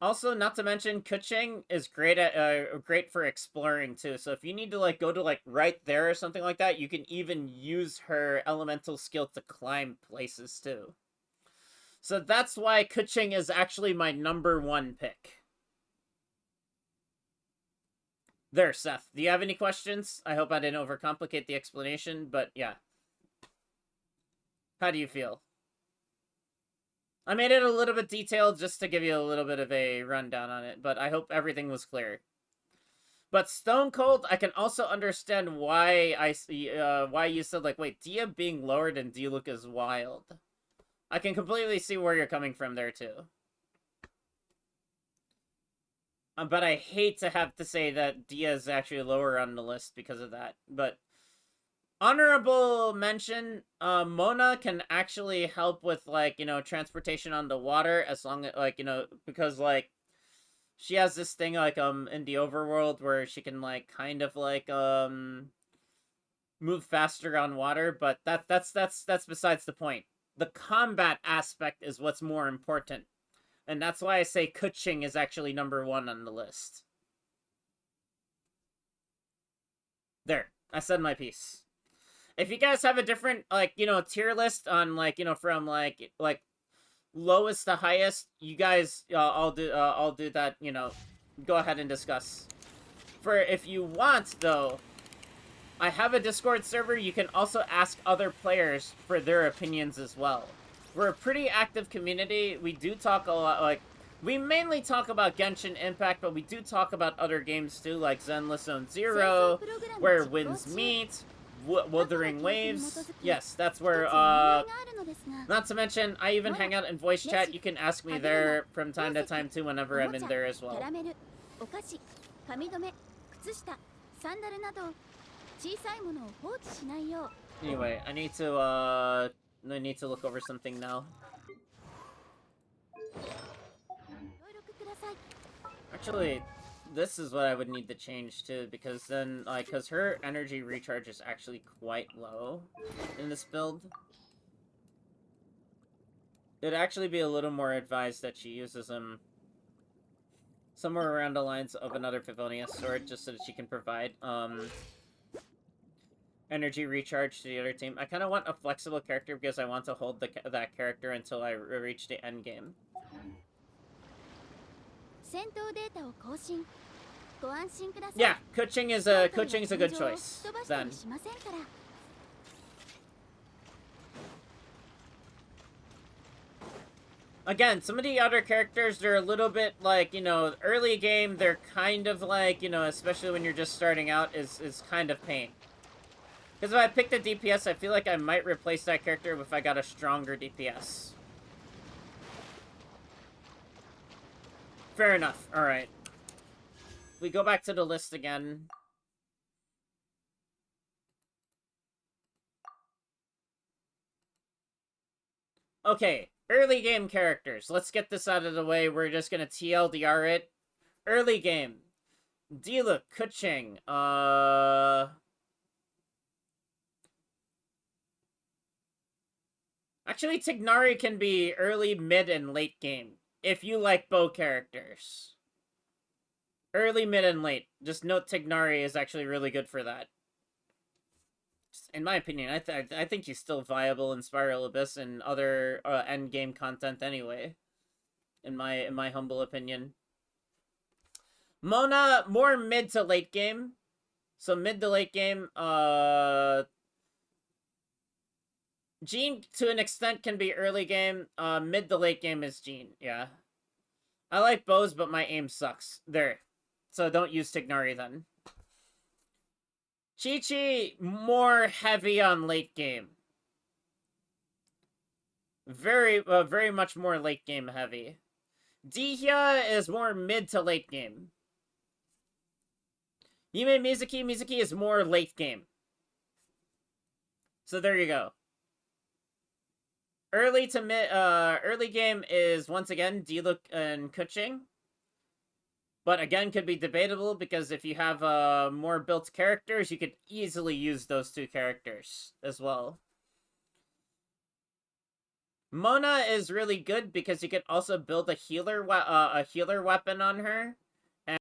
Also, not to mention, Kuching is great for exploring too. So if you need to like go to like right there or something like that, you can even use her elemental skill to climb places too. So that's why Kuching is actually my #1 pick. There, Seth. Do you have any questions? I hope I didn't overcomplicate the explanation, but yeah. How do you feel? I made it a little bit detailed just to give you a little bit of a rundown on it, but I hope everything was clear. But Stone Cold, I can also understand why why you said like, wait, Dia being lowered and Diluc is wild. I can completely see where you're coming from there too. But I hate to have to say that Dia is actually lower on the list because of that. But honorable mention, Mona can actually help with like, transportation on the water as long as like, because like she has this thing like in the overworld where she can like kind of like move faster on water, but that's besides the point. The combat aspect is what's more important. And that's why I say Kuching is actually #1 on the list. There, I said my piece. If you guys have a different like, tier list on like, from like lowest to highest, you guys I'll do that, go ahead and discuss. For if you want though, I have a Discord server. You can also ask other players for their opinions as well. We're a pretty active community. We do talk a lot, like, we mainly talk about Genshin Impact, but we do talk about other games too, like Zenless Zone Zero, Where Winds Meet, Wuthering Waves. Yes, that's where, not to mention, I even hang out in voice chat. You can ask me there from time to time too, whenever I'm in there as well. Anyway, I need to look over something now. Actually, this is what I would need to change too, because then, like, because her energy recharge is actually quite low in this build. It'd actually be a little more advised that she uses them somewhere around the lines of another Favonius sword, just so that she can provide, energy recharge to the other team. I kind of want a flexible character because I want to hold that character until I reach the end game. Yeah, Kuching is a good choice. Then. Again, some of the other characters, they're a little bit like, early game, they're kind of like, especially when you're just starting out, is kind of pain. Because if I picked a DPS, I feel like I might replace that character if I got a stronger DPS. Fair enough. Alright. We go back to the list again. Okay, early game characters. Let's get this out of the way. We're just gonna TLDR it. Early game. Diluc, Kuching, Actually, Tignari can be early, mid, and late game, if you like bow characters. Early, mid, and late. Just note Tignari is actually really good for that. In my opinion, I think he's still viable in Spiral Abyss and other end game content anyway. In my humble opinion. Mona, more mid to late game. So mid to late game, Jean, to an extent, can be early game. Mid to late game is Jean, yeah. I like bows, but my aim sucks. There. So don't use Tignari then. Qiqi, more heavy on late game. Very much more late game heavy. Dihya is more mid to late game. Yume Mizuki is more late game. So there you go. Early to mid, early game is once again Diluc and Kuching. But again, could be debatable because if you have more built characters, you could easily use those two characters as well. Mona is really good because you can also build a healer weapon on her.